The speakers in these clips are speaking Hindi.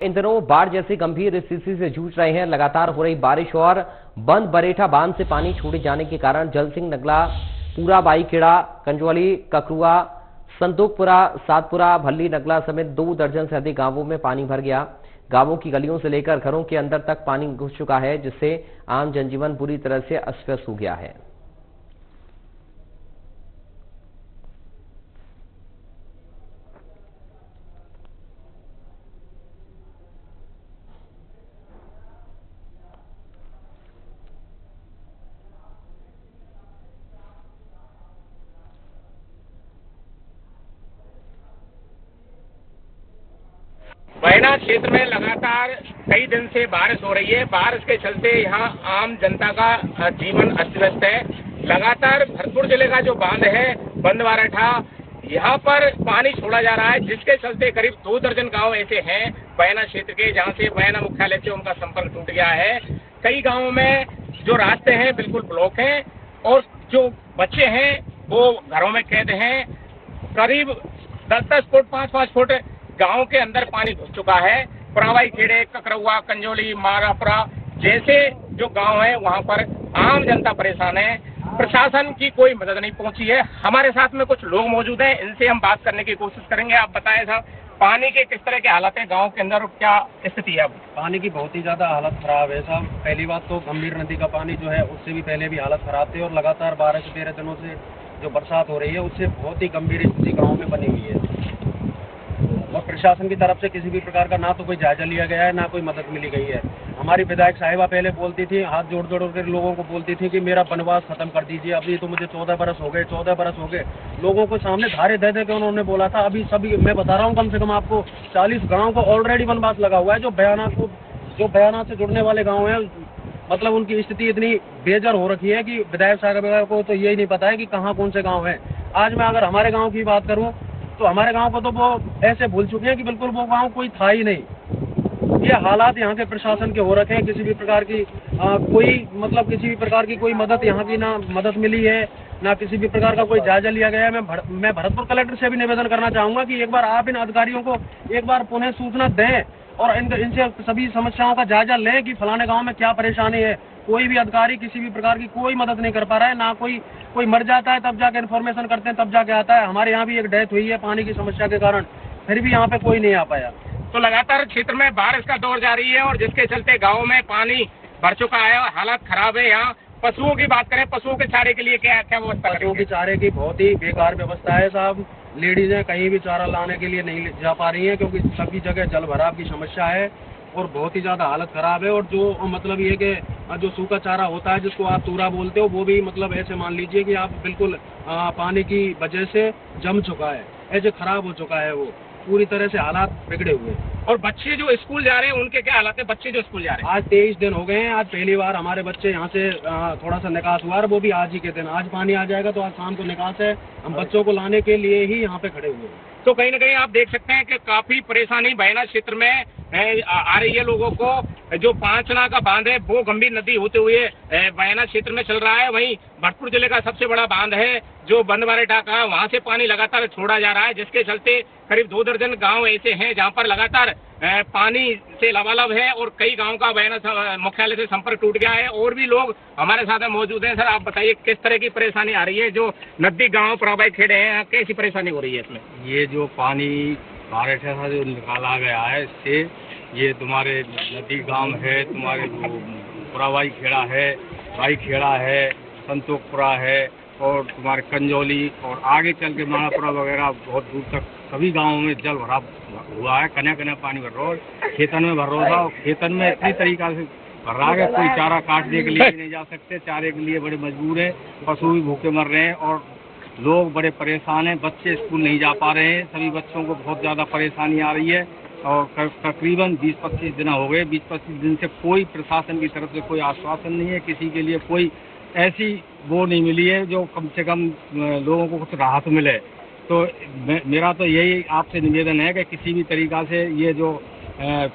इन दिनों बाढ़ जैसी गंभीर स्थिति से जूझ रहे हैं। लगातार हो रही बारिश और बंद बरेठा बांध से पानी छोड़े जाने के कारण जलसिंह नगला, पूरा बाईखेड़ा, कंजौली, ककरुआ, संतोखपुरा, सातपुरा, भल्ली नगला समेत 2 दर्जन से अधिक गांवों में पानी भर गया। गांवों की गलियों से लेकर घरों के अंदर तक पानी घुस चुका है, जिससे आम जनजीवन बुरी तरह से अस्त व्यस्त हो गया है। बयना क्षेत्र में लगातार कई दिन से बारिश हो रही है। बारिश के चलते यहाँ आम जनता का जीवन अस्त व्यस्त है। लगातार भरतपुर जिले का जो बांध है बंद बरेठा, यहाँ पर पानी छोड़ा जा रहा है, जिसके चलते करीब 2 दर्जन गांव ऐसे हैं बयना क्षेत्र के, जहाँ से बयना मुख्यालय से उनका संपर्क टूट गया है। कई गाँवों में जो रास्ते हैं बिल्कुल ब्लॉक हैं और जो बच्चे हैं वो घरों में कैद हैं। करीब 10-10 फुट, 5-5 फुट गांव के अंदर पानी घुस चुका है। पुरावाई खेड़े, ककरुआ, कंजौली, मारापुरा जैसे जो गांव है वहां पर आम जनता परेशान है। प्रशासन की कोई मदद नहीं पहुंची है। हमारे साथ में कुछ लोग मौजूद हैं, इनसे हम बात करने की कोशिश करेंगे। आप बताएं साहब, पानी के किस तरह के हालात है गांव के अंदर और क्या स्थिति है अब? पानी की बहुत ही ज्यादा हालत खराब है साहब। पहली बात तो गंभीर नदी का पानी जो है उससे भी पहले भी हालत खराब थी और लगातार 12 से 13 दिनों से जो बरसात हो रही है उससे बहुत ही गंभीर स्थिति गाँव में बनी हुई है और प्रशासन की तरफ से किसी भी प्रकार का ना तो कोई जायजा लिया गया है, ना कोई मदद मिली गई है। हमारी विधायक साहिबा पहले बोलती थी, हाथ जोड़ जोड़ कर लोगों को बोलती थी कि मेरा वनवास खत्म कर दीजिए। अभी तो मुझे 14 बरस हो गए, 14 बरस हो गए। लोगों को सामने धारे दे दे के उन्होंने बोला था। अभी सभी मैं बता रहा हूँ, कम से कम आपको 40 गाँव को ऑलरेडी वनवास लगा हुआ है। जो बयाना से जुड़ने वाले गाँव हैं, मतलब उनकी स्थिति इतनी बेजार हो रखी है कि विधायक साहिबा को तो यही नहीं पता है कि कहाँ कौन से गाँव है। आज मैं अगर हमारे गाँव की बात करूँ तो हमारे गांव को तो वो ऐसे भूल चुके हैं कि बिल्कुल वो गांव कोई था ही नहीं। ये हालात यहाँ के प्रशासन के हो रखे हैं। किसी भी प्रकार की किसी भी प्रकार की कोई मदद यहाँ की ना मदद मिली है, ना किसी भी प्रकार का कोई जायजा लिया गया है। मैं भरतपुर कलेक्टर से भी निवेदन करना चाहूँगा कि एक बार आप इन अधिकारियों को एक बार पुनः सूचना दें और इनसे सभी समस्याओं का जायजा लें कि फलाने गाँव में क्या परेशानी है। कोई भी अधिकारी किसी भी प्रकार की कोई मदद नहीं कर पा रहा है। ना कोई मर जाता है तब जाके इन्फॉर्मेशन करते हैं, तब जाके आता है। हमारे यहाँ भी एक डेथ हुई है पानी की समस्या के कारण, फिर भी यहाँ पे कोई नहीं आ पाया। तो लगातार क्षेत्र में बारिश का दौर जारी है और जिसके चलते गाँव में पानी भर चुका है और हालात खराब है। यहाँ पशुओं की बात करें, पशुओं के चारे के लिए क्या व्यवस्था? पशुओं के चारे की बहुत ही बेकार व्यवस्था है साहब। लेडीजें कहीं भी चारा लाने के लिए नहीं जा पा रही है क्योंकि सभी जगह जल भराव की समस्या है और बहुत ही ज्यादा हालत खराब है। और जो मतलब ये कि जो सूखा चारा होता है जिसको आप तूरा बोलते हो, वो भी मतलब ऐसे मान लीजिए कि आप बिल्कुल पानी की वजह से जम चुका है, ऐसे खराब हो चुका है, वो पूरी तरह से हालात बिगड़े हुए। और बच्चे जो स्कूल जा रहे हैं उनके क्या हालात है? बच्चे जो स्कूल जा रहे हैं, आज 23 दिन हो गए हैं। आज पहली बार हमारे बच्चे यहाँ से थोड़ा सा निकास हुआ है, वो भी आज ही के दिन। आज पानी आ जाएगा तो आज शाम को निकास है। हम बच्चों को लाने के लिए ही यहाँ पे खड़े हुए हैं। तो कहीं ना कहीं आप देख सकते हैं कि काफी परेशानी बयना क्षेत्र में आ रही है लोगों को। जो पांचना का बांध है वो गंभीर नदी होते हुए बयना क्षेत्र में चल रहा है। वहीं भरतपुर जिले का सबसे बड़ा बांध है जो बंद बरेठा का, वहां से पानी लगातार छोड़ा जा रहा है, जिसके चलते करीब 2 दर्जन गांव ऐसे हैं जहां पर लगातार पानी से लबालब है और कई गांव का बयना मुख्यालय से संपर्क टूट गया है। और भी लोग हमारे साथ मौजूद हैं। सर, आप बताइए किस तरह की परेशानी आ रही है? जो नदी गांव पुरावाई खेड़े हैं, कैसी परेशानी हो रही है इसमें? ये जो पानी बरेठा से जो निकाला गया है, इससे ये तुम्हारे नदी गांव है, तुम्हारे पुरावाई खेड़ा है, बाई खेड़ा है, संतोखपुरा है और तुम्हारे कंजौली और आगे चल के मारापुरा वगैरह बहुत दूर तक सभी गांवों में जल भराव हुआ है। कन्या कन्या पानी भर रहा है, खेतन में भर रहा था। और खेतन में इतनी तरीका से भर रहा है कोई चारा काटने के लिए भी नहीं जा सकते, चारे के लिए बड़े मजबूर हैं। पशु भी भूखे मर रहे हैं और लोग बड़े परेशान हैं। बच्चे स्कूल नहीं जा पा रहे हैं, सभी बच्चों को बहुत ज़्यादा परेशानी आ रही है। और तकरीबन 20-25 दिन हो गए। 20-25 दिन से कोई प्रशासन की तरफ से कोई आश्वासन नहीं है, किसी के लिए कोई ऐसी वो नहीं मिली है जो कम से कम लोगों को कुछ राहत मिले। तो मेरा तो यही आपसे निवेदन है कि किसी भी तरीक़ा से ये जो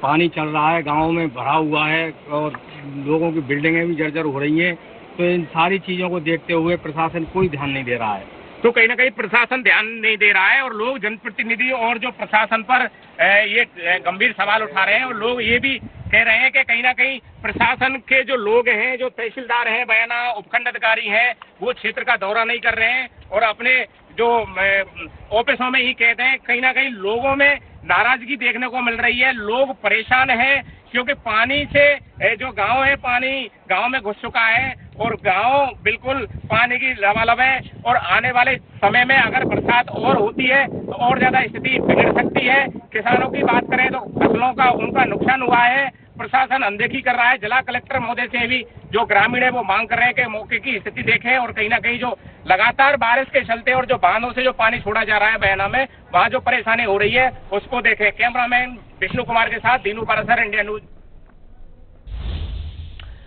पानी चल रहा है गाँव में भरा हुआ है और लोगों की बिल्डिंगें भी जर्जर हो रही हैं, तो इन सारी चीज़ों को देखते हुए प्रशासन कोई ध्यान नहीं दे रहा है। तो कहीं ना कहीं प्रशासन ध्यान नहीं दे रहा है और लोग जनप्रतिनिधि और जो प्रशासन पर ये गंभीर सवाल उठा रहे हैं और लोग ये भी कह रहे हैं कि कहीं ना कहीं प्रशासन के जो लोग हैं, जो तहसीलदार हैं, बयाना उपखंड अधिकारी हैं, वो क्षेत्र का दौरा नहीं कर रहे हैं और अपने जो ऑफिसों में ही कहते हैं। कहीं ना कहीं लोगों में नाराजगी देखने को मिल रही है, लोग परेशान हैं क्योंकि पानी से जो गांव है, पानी गांव में घुस चुका है और गांव बिल्कुल पानी की लबालब है और आने वाले समय में अगर बरसात और होती है तो और ज्यादा स्थिति बिगड़ सकती है। किसानों की बात करें तो फसलों का उनका नुकसान हुआ है, प्रशासन अनदेखी कर रहा है। जिला कलेक्टर महोदय से भी जो ग्रामीण है वो मांग कर रहे हैं कि मौके की स्थिति देखें और कहीं ना कहीं जो लगातार बारिश के चलते और जो बांधों से जो पानी छोड़ा जा रहा है बयाना में, वहाँ जो परेशानी हो रही है उसको देखें। कैमरामैन विष्णु कुमार के साथ दीनू पारासर, इंडिया न्यूज।